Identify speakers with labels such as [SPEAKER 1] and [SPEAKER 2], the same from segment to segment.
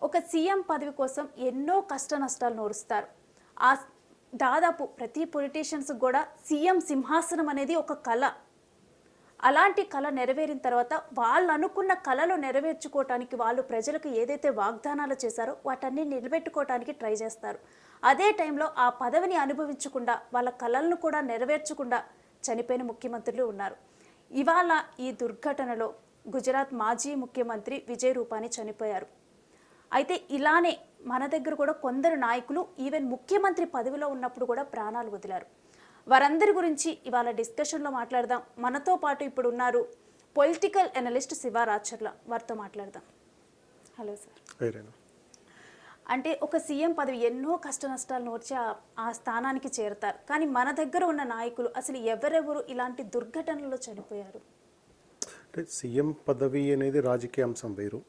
[SPEAKER 1] ఒక సీఎం పదవి కోసం ఎన్నో కష్ట నష్టాలు నోరుస్తారు. ఆ దాదాపు ప్రతి పొలిటీషియన్స్ కూడా సీఎం సింహాసనం అనేది ఒక కళ. అలాంటి కళ నెరవేరిన తర్వాత వాళ్ళు అనుకున్న కళలు నెరవేర్చుకోవటానికి వాళ్ళు ప్రజలకు ఏదైతే వాగ్దానాలు చేశారో వాటన్ని నిలబెట్టుకోవటానికి ట్రై చేస్తారు. అదే టైంలో ఆ పదవిని అనుభవించకుండా వాళ్ళ కళలను కూడా నెరవేర్చకుండా చనిపోయిన ముఖ్యమంత్రులు ఉన్నారు. ఇవాళ ఈ దుర్ఘటనలో గుజరాత్ మాజీ ముఖ్యమంత్రి విజయ్ రూపానీ చనిపోయారు. అయితే ఇలానే మన దగ్గర కూడా కొందరు నాయకులు ఈవెన్ ముఖ్యమంత్రి పదవిలో ఉన్నప్పుడు కూడా ప్రాణాలు వదిలారు. వారందరి గురించి ఇవాళ డిస్కషన్లో మాట్లాడదాం. మనతో పాటు ఇప్పుడు ఉన్నారు పొలిటికల్ అనలిస్ట్ శివ రాచర్ల. వారితో మాట్లాడదాం. Hello sir. అంటే ఒక సీఎం పదవి ఎన్నో కష్ట నష్టాలు నోర్చి ఆ స్థానానికి చేరతారు. కానీ మన దగ్గర ఉన్న నాయకులు అసలు ఎవరెవరు ఇలాంటి దుర్ఘటనలో చనిపోయారు?
[SPEAKER 2] అంటే సీఎం పదవి అనేది రాజకీయ అంశం వేరు.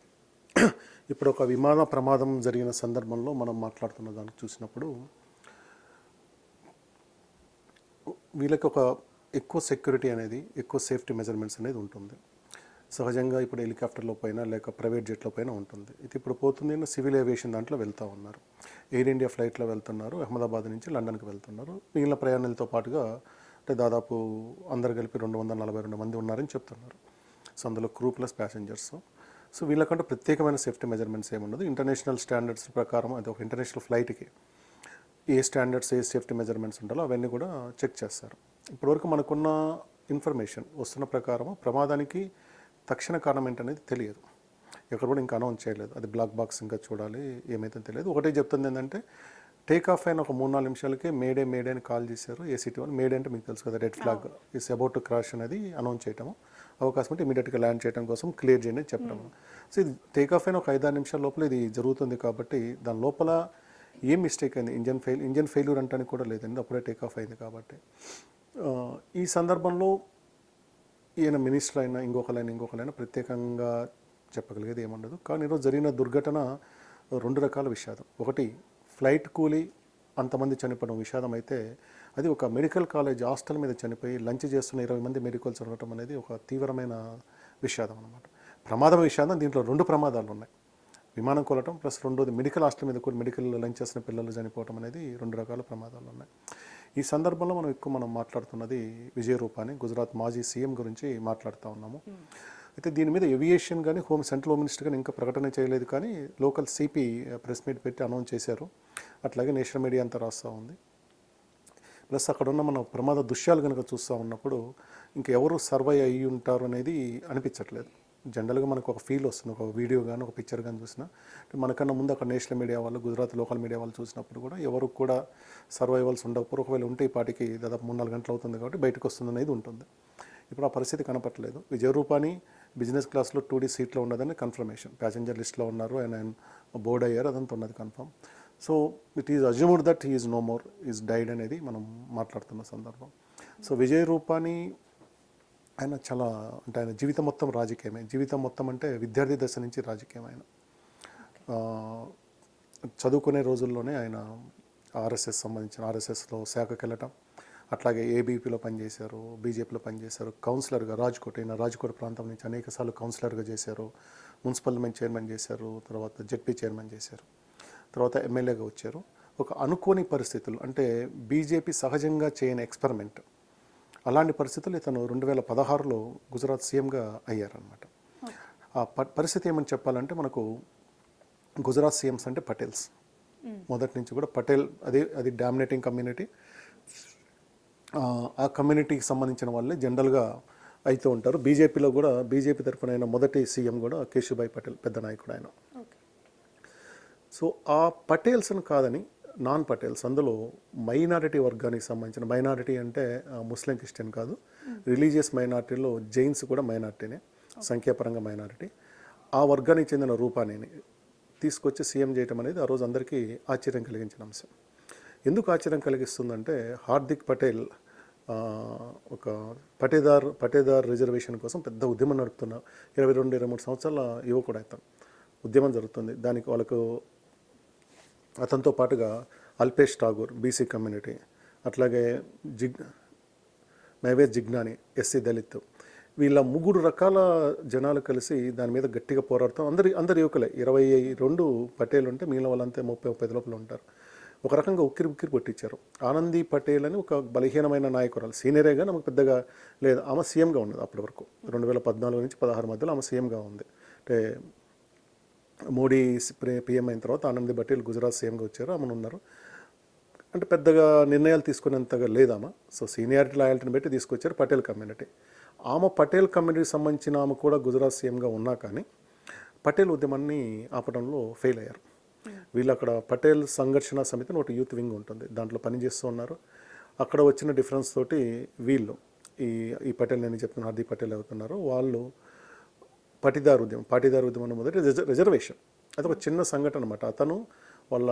[SPEAKER 2] ఇప్పుడు ఒక విమాన ప్రమాదం జరిగిన సందర్భంలో మనం మాట్లాడుతున్న దానికి చూసినప్పుడు వీళ్ళకి ఒక ఎక్కువ సెక్యూరిటీ అనేది, ఎక్కువ సేఫ్టీ మెజర్మెంట్స్ అనేది ఉంటుంది. సహజంగా ఇప్పుడు హెలికాప్టర్లో పైన లేక ప్రైవేట్ జెట్లో పైన ఉంటుంది. ఇది ఇప్పుడు పోతుంది సివిల్ ఏవియేషన్ దాంట్లో వెళ్తూ ఉన్నారు. ఎయిర్ ఇండియా ఫ్లైట్లో వెళ్తున్నారు, అహ్మదాబాద్ నుంచి లండన్కి వెళ్తున్నారు. మిగిలిన ప్రయాణాలతో పాటుగా అంటే దాదాపు అందరు కలిపి 242 మంది ఉన్నారని చెప్తున్నారు. సో అందులో క్రూ ప్లస్ ప్యాసింజర్స్. సో వీళ్ళకంటే ప్రత్యేకమైన సేఫ్టీ మెజర్మెంట్స్ ఏముండదు. ఇంటర్నేషనల్ స్టాండర్డ్స్ ప్రకారం అది ఒక ఇంటర్నేషనల్ ఫ్లైట్కి ఏ స్టాండర్డ్స్, ఏ సేఫ్టీ మెజర్మెంట్స్ ఉండాలో అవన్నీ కూడా చెక్ చేస్తారు. ఇప్పటివరకు మనకున్న ఇన్ఫర్మేషన్ వస్తున్న ప్రకారం ప్రమాదానికి తక్షణ కారణం ఏంటనేది తెలియదు. ఎక్కడ కూడా ఇంకా అనౌన్స్ చేయలేదు. అది బ్లాక్ బాక్స్ ఇంకా చూడాలి, ఏమైతే తెలియదు. ఒకటే చెప్తుంది ఏంటంటే టేక్ ఆఫ్ అయిన ఒక 3-4 నిమిషాలకే మేడే అని కాల్ చేశారు ఏసీటీ వాళ్ళు. మేడే అంటే మీకు తెలుసు కదా, red flag is about to crash అనేది అనౌన్స్ చేయటము, అవకాశం ఉంటే ఇమీడియట్గా ల్యాండ్ చేయడం కోసం క్లియర్ చేయండి అని చెప్పడం. సో ఇది టేక్ ఆఫ్ అయిన ఒక 5-6 నిమిషాల లోపల ఇది జరుగుతుంది కాబట్టి దాని లోపల ఏం మిస్టేక్ అయింది, ఇంజన్ ఫెయిల్యూర్ అంటానికి కూడా లేదండి, అప్పుడే టేక్ ఆఫ్ అయింది కాబట్టి. ఈ సందర్భంలో ఈయన మినిస్టర్ అయినా ఇంకొకరైనా ప్రత్యేకంగా చెప్పగలిగేది ఏముండదు. కానీ ఈరోజు జరిగిన దుర్ఘటన 2 రకాల విషాదం. ఒకటి ఫ్లైట్ కూలి అంతమంది చనిపోవడం విషాదం అయితే, అది ఒక మెడికల్ కాలేజ్ హాస్టల్ మీద చనిపోయి లంచ్ చేస్తున్న 20 మంది మెడికల్స్ ఉండటం అనేది ఒక తీవ్రమైన విషాదం అన్నమాట. ప్రమాదం విషాదం. దీంట్లో 2 ప్రమాదాలు ఉన్నాయి. విమానం కూలటం ప్లస్ రెండోది మెడికల్ హాస్టల్ మీద కూడా మెడికల్ లంచ్ చేసిన పిల్లలు చనిపోవటం అనేది 2 రకాల ప్రమాదాలు ఉన్నాయి. ఈ సందర్భంలో మనం మాట్లాడుతున్నది విజయ్ రూపానీ, గుజరాత్ మాజీ సీఎం గురించి మాట్లాడుతూ ఉన్నాము. అయితే దీని మీద ఏవియేషన్ కానీ సెంట్రల్ హోమ్ మినిస్టర్ కానీ ఇంకా ప్రకటన చేయలేదు. కానీ లోకల్ సిపి ప్రెస్ మీట్ పెట్టి అనౌన్స్ చేశారు. అట్లాగే నేషనల్ మీడియా అంతా రాస్తూ ఉంది. ప్లస్ అక్కడ ఉన్న మన ప్రమాద దృశ్యాలు కనుక చూస్తూ ఉన్నప్పుడు ఇంకా ఎవరు సర్వైవ్ అయ్యి ఉంటారు అనేది అనిపించట్లేదు. జనరల్గా మనకు ఒక ఫీల్ వస్తుంది, ఒక వీడియో కానీ ఒక పిక్చర్ కానీ చూసినా. మనకన్నా ముందు అక్కడ నేషనల్ మీడియా వాళ్ళు, గుజరాత్ లోకల్ మీడియా వాళ్ళు చూసినప్పుడు కూడా ఎవరు కూడా సర్వైవల్స్ ఉండకపోరు. ఒకవేళ ఉంటే ఈ పాటికి దాదాపు 3-4 గంటలు అవుతుంది కాబట్టి బయటకు వస్తుంది అనేది ఉంటుంది. ఇప్పుడు ఆ పరిస్థితి కనపట్లేదు. విజయ్ రూపానీ బిజినెస్ క్లాస్లో 2D సీట్లో ఉన్నదని కన్ఫర్మేషన్. ప్యాసింజర్ లిస్ట్లో ఉన్నారు, ఆయన బోర్డ్ అయ్యారు, అదంతా ఉన్నది confirm. So it is assumed that he is no more, is died అనేది మనం మాట్లాడుతున్న సందర్భం. సో విజయ్ రూపానీ ఆయన చాలా అంటే ఆయన జీవితం మొత్తం రాజకీయమే. జీవితం మొత్తం అంటే విద్యార్థి దశ నుంచి రాజకీయం. ఆయన చదువుకునే రోజుల్లోనే ఆయన ఆర్ఎస్ఎస్లో శాఖకి వెళ్ళటం, అట్లాగే ఏబీపీలో పనిచేశారు, బీజేపీలో పనిచేశారు, కౌన్సిలర్గా రాజ్కోట్ ప్రాంతం నుంచి అనేకసార్లు కౌన్సిలర్గా చేశారు, మున్సిపల్ చైర్మన్ చేశారు, తర్వాత జెడ్పీ చైర్మన్ చేశారు, తర్వాత ఎమ్మెల్యేగా వచ్చారు. ఒక అనుకోని పరిస్థితులు అంటే బీజేపీ సహజంగా చేయని ఎక్స్పెరిమెంట్, అలాంటి పరిస్థితులు ఇతను 2016లో గుజరాత్ సీఎంగా అయ్యారనమాట. ఆ పరిస్థితి ఏమని చెప్పాలంటే, మనకు గుజరాత్ సీఎంస్ అంటే పటేల్స్ మొదటి నుంచి కూడా పటేల్ అది డామినేటింగ్ కమ్యూనిటీ. ఆ కమ్యూనిటీకి సంబంధించిన వాళ్ళే జనరల్గా అవుతూ ఉంటారు. బీజేపీలో కూడా బీజేపీ తరఫున అయిన మొదటి సీఎం కూడా కేశుభాయ్ పటేల్, పెద్ద నాయకుడు ఆయన. సో ఆ పటేల్స్ని కాదని నాన్ పటేల్స్, అందులో మైనారిటీ వర్గానికి సంబంధించిన, మైనారిటీ అంటే ముస్లిం క్రిస్టియన్ కాదు, రిలీజియస్ మైనారిటీలో జైన్స్ కూడా మైనారిటీనే, సంఖ్యాపరంగా మైనారిటీ. ఆ వర్గానికి చెందిన రూపానీని తీసుకొచ్చి సీఎం చేయటం అనేది ఆ రోజు అందరికీ ఆశ్చర్యం కలిగించిన అంశం. ఎందుకు ఆశ్చర్యం కలిగిస్తుందంటే, హార్దిక్ పటేల్ ఒక పటేదార్ రిజర్వేషన్ కోసం పెద్ద ఉద్యమం నడుపుతున్న 22-23 సంవత్సరాల యువకుడు అతను. ఉద్యమం జరుగుతుంది. దానికి వాళ్ళకు అతనితో పాటుగా అల్పేష్ ఠాగూర్ బీసీ కమ్యూనిటీ, అట్లాగే మహేష్ జిగ్నాని ఎస్సీ దళిత్, వీళ్ళ 3 రకాల జనాలు కలిసి దాని మీద గట్టిగా పోరాడతాం. అందరి యువకులే 22 పటేల్ ఉంటే మిగిలిన వాళ్ళంతా 30-35 లోపల ఉంటారు. ఒక రకంగా ఉక్కిరి కొట్టించారు. ఆనందీ పటేల్ అని ఒక బలహీనమైన నాయకురాలు, సీనియరేగా, నమ్మకు పెద్దగా లేదు. ఆమె సీఎంగా ఉన్నది అప్పటి వరకు. 2014 నుంచి 16 మధ్యలో ఆమె సీఎంగా ఉంది. అంటే మోడీ పీఎం అయిన తర్వాత ఆనందీ పటేల్ గుజరాత్ సీఎంగా వచ్చారు, ఆమెను ఉన్నారు. అంటే పెద్దగా నిర్ణయాలు తీసుకునేంతగా లేదామా. సో సీనియారిటీ లాయాలిటీని బట్టి తీసుకొచ్చారు పటేల్ కమ్యూనిటీ. ఆమె పటేల్ కమ్యూనిటీకి సంబంధించిన ఆమె కూడా గుజరాత్ సీఎంగా ఉన్నా కానీ పటేల్ ఉద్యమాన్ని ఆపడంలో ఫెయిల్ అయ్యారు. వీళ్ళు అక్కడ పటేల్ సంఘర్షణ సమితి ఒకటి యూత్ వింగ్ ఉంటుంది, దాంట్లో పనిచేస్తూ ఉన్నారు. అక్కడ వచ్చిన డిఫరెన్స్ తోటి వీళ్ళు ఈ పటేల్, నేను చెప్తున్న హార్దిక్ పటేల్ అవుతున్నారు, వాళ్ళు పాటీదార్ ఉద్యమం మొదటి రిజర్వేషన్. అది ఒక చిన్న సంఘటన అనమాట. అతను వాళ్ళ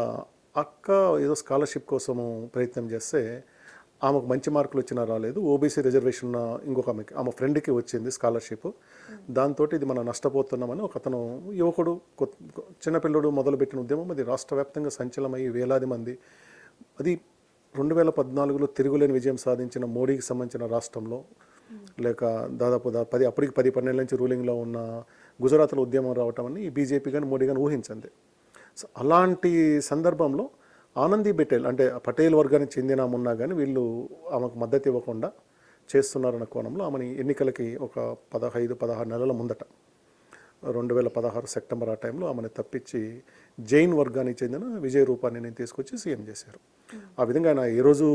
[SPEAKER 2] అక్క ఏదో స్కాలర్షిప్ కోసము ప్రయత్నం చేస్తే ఆమెకు మంచి మార్కులు వచ్చినా రాలేదు. ఓబీసీ రిజర్వేషన్ ఇంకొక ఆమె ఫ్రెండ్కి వచ్చింది స్కాలర్షిప్. దాంతో ఇది మనం నష్టపోతున్నామని ఒక అతను యువకుడు, చిన్నపిల్లడు మొదలుపెట్టిన ఉద్యమం అది రాష్ట్ర వ్యాప్తంగా సంచలనమయ్యి వేలాది మంది, అది 2014లో తిరుగులేని విజయం సాధించిన మోడీకి సంబంధించిన రాష్ట్రంలో, లేక దాదాపు అప్పటికి 10-12 నుంచి రూలింగ్లో ఉన్న గుజరాత్లో ఉద్యమం రావటం అని బీజేపీ కానీ మోడీ కానీ ఊహించింది. సో అలాంటి సందర్భంలో ఆనందీ పటేల్, అంటే పటేల్ వర్గానికి చెందిన ఉన్నా కానీ వీళ్ళు ఆమెకు మద్దతు ఇవ్వకుండా చేస్తున్నారన్న కోణంలో ఆమెని ఎన్నికలకి ఒక 15-16 నెలల ముందట 2016 సెప్టెంబర్ ఆ టైంలో ఆమెను తప్పించి జైన్ వర్గానికి చెందిన విజయ్ రూపాన్ని తీసుకొచ్చి సీఎం చేశారు. ఆ విధంగా ఆయన ఏ రోజు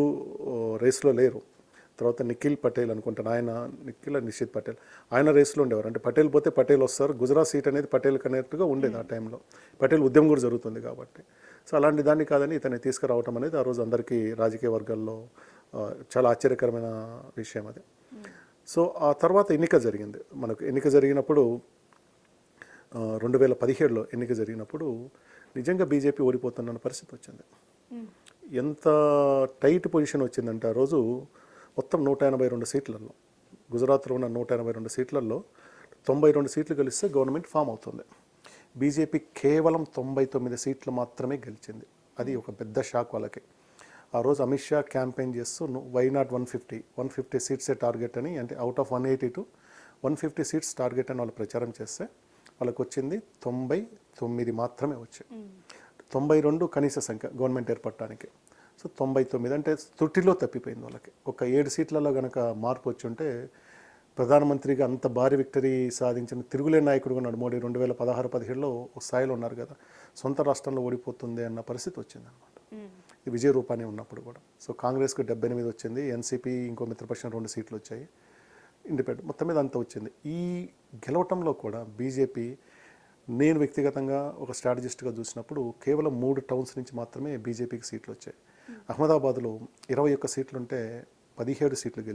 [SPEAKER 2] రేస్లో లేరు. తర్వాత నిఖిల్ పటేల్ అనుకుంటాను, నిషిత్ పటేల్, ఆయన రేస్లో ఉండేవారు. అంటే పటేల్ పోతే పటేల్ వస్తారు, గుజరాత్ సీట్ అనేది పటేల్ కనేట్టుగా ఉండేది ఆ టైంలో. పటేల్ ఉద్యమం కూడా జరుగుతుంది కాబట్టి. సో అలాంటి దాన్ని కాదని ఇతన్ని తీసుకురావటం అనేది ఆ రోజు అందరికీ రాజకీయ వర్గాల్లో చాలా ఆశ్చర్యకరమైన విషయం అది. సో ఆ తర్వాత ఎన్నిక జరిగింది. మనకు ఎన్నిక జరిగినప్పుడు 2017లో ఎన్నిక జరిగినప్పుడు నిజంగా బీజేపీ ఓడిపోతున్న పరిస్థితి వచ్చింది. ఎంత టైట్ పొజిషన్ వచ్చిందంటే ఆ రోజు మొత్తం 182 సీట్లలో, గుజరాత్లో ఉన్న 182 సీట్లలో 92 సీట్లు గెలిస్తే గవర్నమెంట్ ఫామ్ అవుతుంది. బీజేపీ కేవలం 99 సీట్లు మాత్రమే గెలిచింది. అది ఒక పెద్ద షాక్ వాళ్ళకి. ఆ రోజు అమిత్ షా క్యాంపెయిన్ చేస్తూ వై నాట్ 150 సీట్సే టార్గెట్ అని, అంటే అవుట్ ఆఫ్ 182 150 సీట్స్ టార్గెట్ అని వాళ్ళు ప్రచారం చేస్తే వాళ్ళకి వచ్చింది 99 మాత్రమే వచ్చాయి. 92 కనీస సంఖ్య గవర్నమెంట్ ఏర్పడటానికి. సో 99 అంటే త్రుటిలో తప్పిపోయింది వాళ్ళకి. ఒక 7 సీట్లలో కనుక మార్పు వచ్చి ఉంటే ప్రధానమంత్రిగా అంత భారీ విక్టరీ సాధించిన తిరుగులేని నాయకుడుగా ఉన్నాడు మోడీ. 2016-17లో ఒక స్థాయిలో ఉన్నారు కదా, సొంత రాష్ట్రంలో ఓడిపోతుంది అన్న పరిస్థితి వచ్చిందనమాట. ఈ విజయ రూపాని ఉన్నప్పుడు కూడా. సో కాంగ్రెస్కి 78 వచ్చింది, ఎన్సీపీ ఇంకో మిత్రపక్షం 2 సీట్లు వచ్చాయి, ఇండిపెండెంట్ మొత్తం మీద అంతా వచ్చింది. ఈ గెలవటంలో కూడా బీజేపీ, నేను వ్యక్తిగతంగా ఒక స్ట్రాటజిస్ట్గా చూసినప్పుడు కేవలం 3 టౌన్స్ నుంచి మాత్రమే బీజేపీకి సీట్లు వచ్చాయి. అహ్మదాబాద్లో 21 సీట్లుంటే 17 సీట్లు గెలిచాయి.